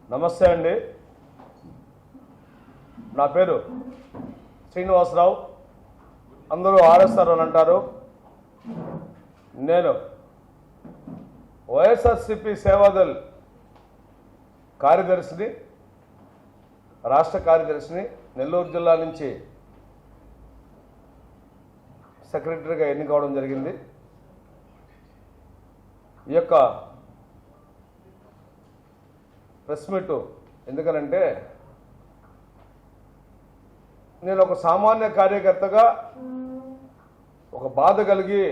నమస్తే అండి. నా పేరు శ్రీనివాసరావు, అందరూ ఆర్ఎస్ఆర్ అని అంటారు. నేను వైఎస్ఆర్సీపీ సేవాదల్ కార్యదర్శిని, రాష్ట్ర కార్యదర్శిని. నెల్లూరు జిల్లా నుంచి సెక్రటరీగా ఎన్నికవడం జరిగింది. ఈ యొక్క ప్రెస్ మీటు ఎందుకనంటే, నేను ఒక సామాన్య కార్యకర్తగా ఒక బాధ కలిగి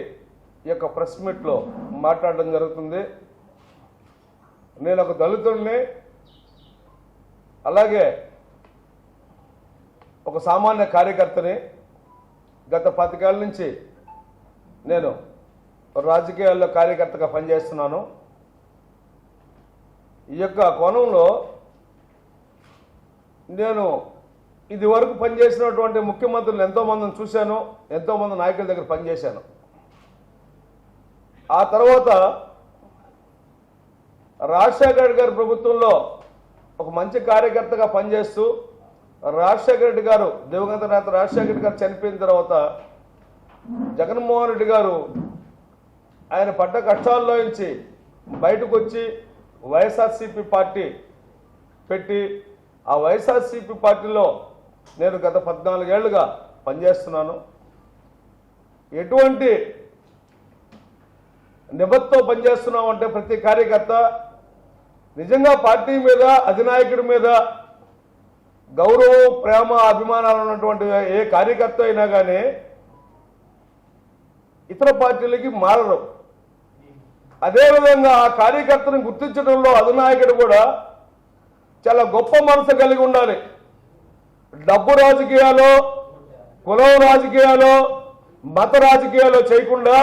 ఈ యొక్క ప్రెస్ మీట్లో మాట్లాడడం జరుగుతుంది. నేను ఒక దళితుడిని, అలాగే ఒక సామాన్య కార్యకర్తని. గత 10 ఏళ్ళ నుంచి నేను రాజకీయాల్లో కార్యకర్తగా పనిచేస్తున్నాను. ఈ యొక్క కోణంలో నేను ఇది వరకు పనిచేసినటువంటి ముఖ్యమంత్రులు ఎంతోమందిని చూశాను, ఎంతోమంది నాయకుల దగ్గర పనిచేశాను. ఆ తర్వాత రాజశేఖర గారి ప్రభుత్వంలో ఒక మంచి కార్యకర్తగా పనిచేస్తూ, రాజశేఖర రెడ్డి గారు, దివంగత నేత రాజశేఖర రెడ్డి గారు చనిపోయిన తర్వాత జగన్మోహన్ రెడ్డి గారు ఆయన పడ్డ కష్టాల్లో నుంచి బయటకు వచ్చి వైఎస్ఆర్సీపీ పార్టీ పెట్టి, ఆ వైఎస్ఆర్సీపీ పార్టీలో నేను గత 14 ఏళ్లుగా పనిచేస్తున్నాను. ఎటువంటి నిబద్ధతో పనిచేస్తున్నామంటే, ప్రతి కార్యకర్త నిజంగా పార్టీ మీద, అధినాయకుడి మీద గౌరవం, ప్రేమ, అభిమానాలు ఉన్నటువంటి ఏ కార్యకర్త అయినా కానీ ఇతర పార్టీలకి మారరు. అదేవిధంగా ఆ కార్యకర్తను గుర్తించడంలో అధినాయకుడు కూడా చాలా గొప్ప మనసు కలిగి ఉండాలి. డబ్బు రాజకీయాలు, కులం రాజకీయాలు, మత రాజకీయాలు చేయకుండా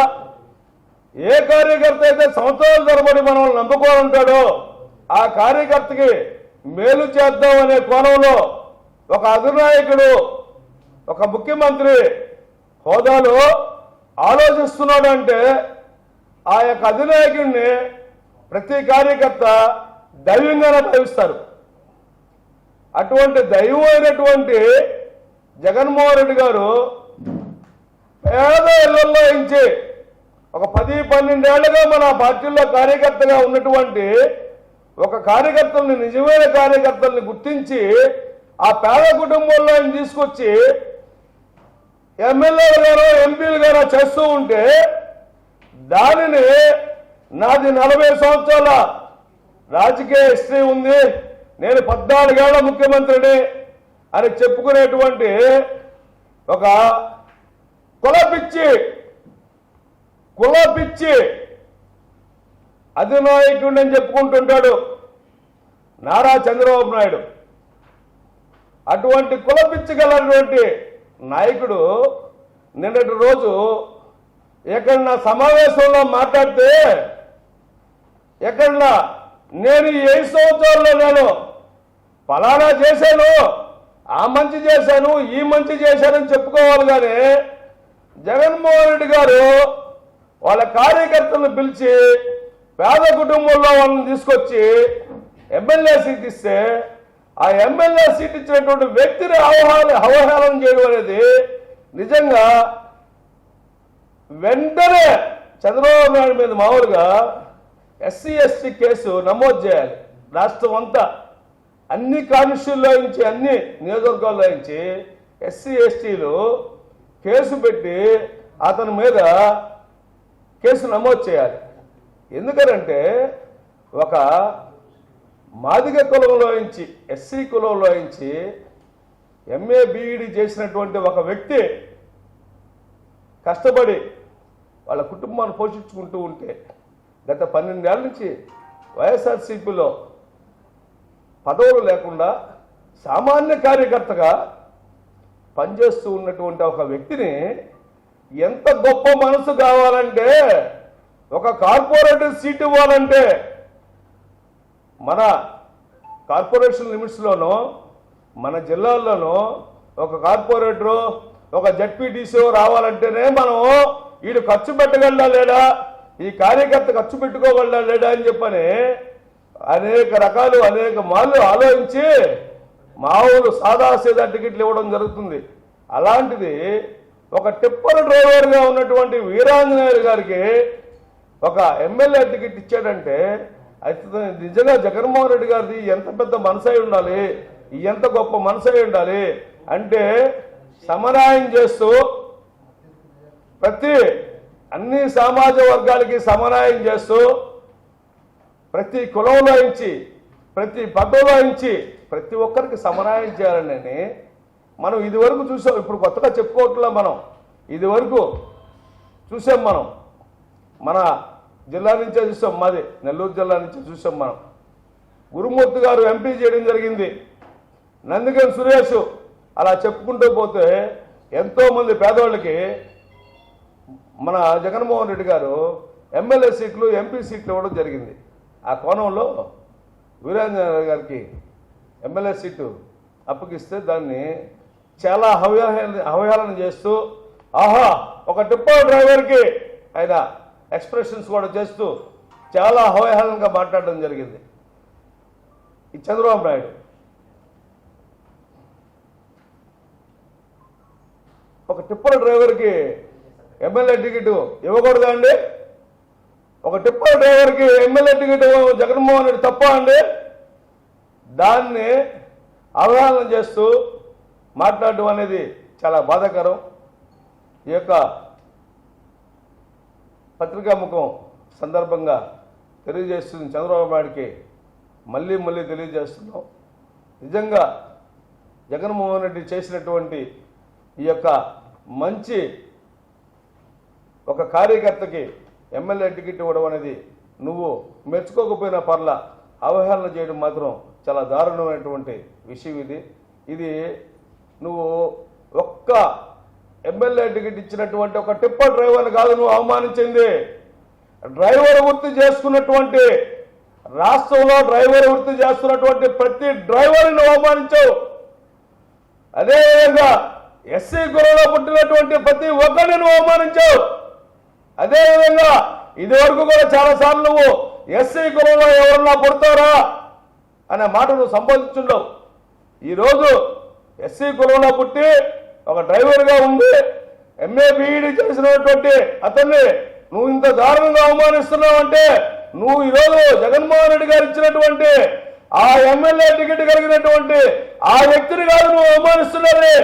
ఏ కార్యకర్త అయితే సంవత్సరాల తరబడి మనల్ని నమ్ముకొని ఉంటాడో ఆ కార్యకర్తకి మేలు చేద్దాం అనే కోణంలో ఒక అధినాయకుడు, ఒక ముఖ్యమంత్రి హోదాలో ఆలోచిస్తున్నాడు అంటే ఆ యొక్క అధినాయకుడిని ప్రతి కార్యకర్త దైవంగానే భావిస్తారు. అటువంటి దైవమైనటువంటి జగన్మోహన్ రెడ్డి గారు పేద ఇళ్లలో నుంచి ఒక 10-12 ఏళ్లుగా మన పార్టీలో కార్యకర్తగా ఉన్నటువంటి ఒక కార్యకర్తల్ని, నిజమైన కార్యకర్తల్ని గుర్తించి ఆ పేద కుటుంబంలో తీసుకొచ్చి ఎమ్మెల్యేలు గారో ఎంపీలు గారో చేస్తూ ఉంటే, దానిని నాది 40 సంవత్సరాల రాజకీయ హిస్టరీ ఉంది, నేను 14 ఏళ్ల ముఖ్యమంత్రిని అని చెప్పుకునేటువంటి ఒక కులపిచ్చి అధినాయకుడిని అని చెప్పుకుంటుంటాడు నారా చంద్రబాబు నాయుడు. అటువంటి కులపిచ్చగలటువంటి నాయకుడు నిన్నటి రోజు ఎక్కడన్నా సమావేశంలో మాట్లాడితే, ఎక్కడన్నా నేను ఈ 5 సంవత్సరాల్లో నేను ఫలానా చేశాను, ఆ మంచి చేశాను, ఈ మంచి చేశానని చెప్పుకోవాలి. కానీ జగన్మోహన్ రెడ్డి గారు వాళ్ళ కార్యకర్తలను పిలిచి పేద కుటుంబంలో వాళ్ళని తీసుకొచ్చి ఎమ్మెల్యే సీట్ ఇస్తే, ఆ ఎమ్మెల్యే సీట్ ఇచ్చినటువంటి వ్యక్తిని అవహేళన చేయడం అనేది నిజంగా వెంటనే చంద్రబాబు నాయుడు మీద మామూలుగా SC ST కేసు నమోదు చేయాలి. రాష్ట్రం అంతా అన్ని కాన్స్టిట్యూన్సీల్లో నుంచి, అన్ని నియోజకవర్గాల్లో నుంచి SC STలు కేసు పెట్టి అతని మీద కేసు నమోదు చేయాలి. ఎందుకనంటే ఒక మాదిగ కులంలో నుంచి, SC కులంలో నుంచి MA BEd చేసినటువంటి ఒక వ్యక్తి కష్టపడి వాళ్ళ కుటుంబాన్ని పోషించుకుంటూ ఉంటే, గత 12 ఏళ్ల నుంచి వైఎస్ఆర్సీపీలో పదవులు లేకుండా సామాన్య కార్యకర్తగా పనిచేస్తూ ఉన్నటువంటి ఒక వ్యక్తిని ఎంత గొప్ప మనసు కావాలంటే, ఒక కార్పొరేటివ్ సీట్ ఇవ్వాలంటే మన కార్పొరేషన్ లిమిట్స్లోనూ మన జిల్లాల్లోనూ ఒక కార్పొరేటరు ఒక జడ్పీటీసీ రావాలంటేనే మనం వీడు ఖర్చు పెట్టగలడా లేడా, ఈ కార్యకర్త ఖర్చు పెట్టుకోగలడా లేడా అని చెప్పని అనేక రకాలు అనేక మార్లు ఆలోచించి మామూలు సాదాసీదా టికెట్లు ఇవ్వడం జరుగుతుంది. అలాంటిది ఒక టిప్పర్ డ్రైవర్గా ఉన్నటువంటి వీరాంజనేయులు గారికి ఒక ఎమ్మెల్యే టికెట్ ఇచ్చాడంటే అయితే నిజంగా జగన్మోహన్ రెడ్డి గారిది ఎంత పెద్ద మనసు అయి ఉండాలి, ఎంత గొప్ప మనసు అయి ఉండాలి అంటే సమన్వయం చేస్తూ అన్ని సమాజ వర్గాలకి సమన్వయం చేస్తూ ప్రతి కులంలో నుంచి ప్రతి పదవిలో నుంచి ప్రతి ఒక్కరికి సమన్వయం చేయాలని మనం ఇదివరకు చూసాం. ఇప్పుడు కొత్తగా చెప్పుకోవట్లే, మనం ఇదివరకు చూసాం. మన జిల్లా నుంచే చూసాం, మాది నెల్లూరు జిల్లా నుంచి చూసాం. మనం గురుమూర్తి గారు ఎంపీ చేయడం జరిగింది, నందిగం సురేష్, అలా చెప్పుకుంటూ పోతే ఎంతోమంది పేదవాళ్ళకి మన జగన్మోహన్ రెడ్డి గారు ఎమ్మెల్యే సీట్లు ఎంపీ సీట్లు ఇవ్వడం జరిగింది. ఆ కోణంలో వీరాంజనేయులు గారికి ఎమ్మెల్యే సీటు అప్పగిస్తే దాన్ని చాలా అవహేళన చేస్తూ ఆహా ఒక టిప్పర్ డ్రైవర్కి ఆయన ఎక్స్ప్రెషన్స్ కూడా చేస్తూ చాలా అవహేళనగా మాట్లాడడం జరిగింది. ఈ చంద్రబాబు నాయుడు ఒక టిప్పర్ డ్రైవర్కి ఎమ్మెల్యే టికెట్ ఇవ్వకూడదా అండి? ఒక టిప్పర్ డ్రైవర్కి ఎమ్మెల్యే టికెట్ జగన్మోహన్ రెడ్డి తప్ప అండి? దాన్ని అవహేళన చేస్తూ మాట్లాడడం అనేది చాలా బాధాకరం. ఈ యొక్క పత్రికాముఖం సందర్భంగా తెలియజేస్తుంది చంద్రబాబు నాయుడికి మళ్ళీ తెలియజేస్తున్నాం. నిజంగా జగన్మోహన్ రెడ్డి చేసినటువంటి ఈ యొక్క మంచి ఒక కార్యకర్తకి ఎమ్మెల్యే టికెట్ ఇవ్వడం అనేది నువ్వు మెచ్చుకోకపోయినా పర్లా, అవహేళన చేయడం మాత్రం చాలా దారుణమైనటువంటి విషయం. ఇది నువ్వు ఒక్క ఎమ్మెల్యే టికెట్ ఇచ్చినటువంటి ఒక టిప్పర్ డ్రైవర్ని కాదు నువ్వు అవమానించింది, డ్రైవర్ వృత్తి చేసుకున్నటువంటి రాష్ట్రంలో డ్రైవర్ వృత్తి చేస్తున్నటువంటి ప్రతి డ్రైవర్ని నువ్వు అవమానించావు. అదేవిధంగా ఎస్సీ కులంలో పుట్టినటువంటి ప్రతి ఒక్కరిని నువ్వు అవమానించావు. అదేవిధంగా ఇదివరకు కూడా చాలాసార్లు నువ్వు ఎస్సీ కులంలో ఎవరన్నా పుడతారా అనే మాట నువ్వు సంబోధించుండవు. ఈరోజు ఎస్సీ కులంలో పుట్టి ఒక డ్రైవర్గా ఉండి ఎంఏ బీఈడీ చేసినటువంటి అతన్ని నువ్వు ఇంత దారుణంగా అవమానిస్తున్నావు అంటే నువ్వు ఈరోజు జగన్మోహన్ రెడ్డి గారు ఇచ్చినటువంటి ఆ ఎమ్మెల్యే టికెట్ కలిగినటువంటి ఆ వ్యక్తిని కాదు నువ్వు అవమానిస్తున్నావు.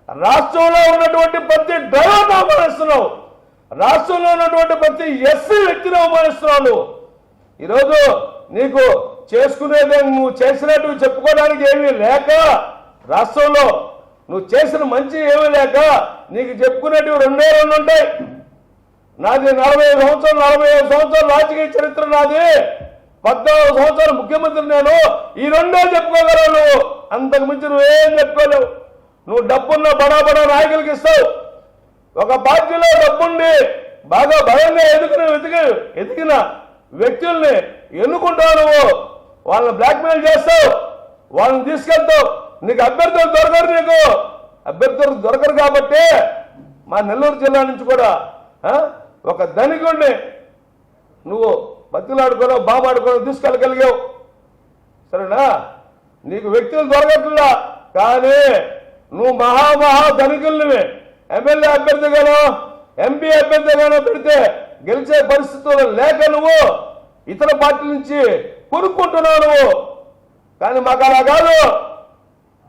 రాష్ట్రంలో ఉన్నటువంటి ప్రతి డ్రైవర్ని అవమానిస్తున్నావు, రాష్ట్రంలో ఉన్నటువంటి ప్రతి ఎస్సీ వ్యక్తిని అవమానిస్తున్నావు. ఈరోజు నీకు చేసుకునేది నువ్వు చేసినట్టు చెప్పుకోవడానికి ఏమీ లేక, రాష్ట్రంలో నువ్వు చేసిన మంచి ఏమీ లేక నీకు చెప్పుకునేటివి రెండే ఉంటాయి. నాది 45 సంవత్సరాలు రాజకీయ చరిత్ర, నాది 14 సంవత్సరాలు ముఖ్యమంత్రి, నేను ఈ రెండే చెప్పుకోగలవు. నువ్వు అంతకు మించి నువ్వేం చెప్పుకోలేవు. నువ్వు డబ్బున్న బడా నాయకులకి ఇస్తావు. ఒక పార్టీలో డబ్బుండి బాగా బలంగా ఎదిగిన వ్యక్తుల్ని ఎన్నుకుంటావు, నువ్వు వాళ్ళని బ్లాక్మెయిల్ చేస్తావు, వాళ్ళని తీసుకెళ్తావు. నీకు అభ్యర్థులు దొరకరు, నీకు అభ్యర్థులు దొరకరు కాబట్టి మా నెల్లూరు జిల్లా నుంచి కూడా ఒక ధనికుడిని నువ్వు బతిలాడుకోనో బామాడుకోనో తీసుకెళ్ళగలిగావు. సరేనా? నీకు వ్యక్తులు దొరకట్లా, కానీ నువ్వు మహా ధనికుల్ని ఎమ్మెల్యే అభ్యర్థిగానో ఎంపీ అభ్యర్థిగానో పెడితే గెలిచే పరిస్థితులు లేక నువ్వు ఇతర పార్టీల నుంచి కొనుక్కుంటున్నావు నువ్వు. కానీ మాకు అలా కాదు.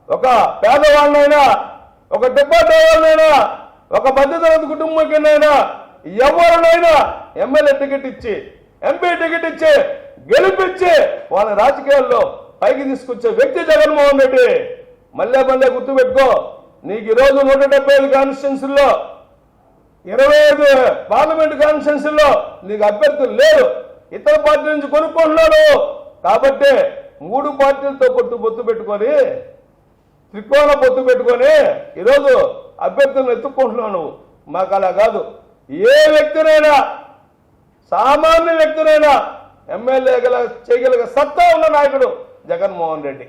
ఒక పేదవాళ్ళనైనా, ఒక టిప్పర్ డ్రైవర్నైనా, ఒక మధ్యతరగతి కుటుంబంకైనా ఎవరినైనా ఎమ్మెల్యే టికెట్ ఇచ్చి ఎంపీ టికెట్ ఇచ్చి గెలిపించి వాళ్ళ రాజకీయాల్లో పైకి తీసుకొచ్చే వ్యక్తి జగన్మోహన్ రెడ్డి. మళ్ళీ గుర్తుపెట్టుకో, నీకు ఈరోజు 175 కాన్స్టిట్యున్సీల్లో 25 పార్లమెంట్ కాన్స్టిట్యున్సీల్లో నీకు అభ్యర్థులు లేరు, ఇతర పార్టీల నుంచి కొనుక్కుంటున్నాడు. కాబట్టి 3 పార్టీలతో పొత్తు పెట్టుకొని, త్రికోణ పొత్తు పెట్టుకొని ఈరోజు అభ్యర్థులను ఎత్తుక్కుంటున్నావు నువ్వు. మాకు అలా కాదు. ఏ వ్యక్తినైనా, సామాన్య వ్యక్తినైనా ఎమ్మెల్యే చేయగలిగే సత్తా ఉన్న నాయకుడు జగన్మోహన్ రెడ్డి.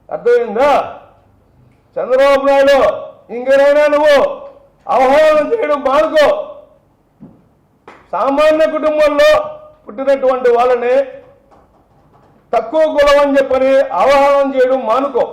అర్థమైందా? చంద్రబాబు నాయుడు ఇంకేమైనా నువ్వు అవహేళన చేయడం మానుకో. సామాన్య కుటుంబంలో పుట్టినటువంటి వాళ్ళని తక్కువ కులం అని చెప్పని అవహేళన చేయడం మానుకో.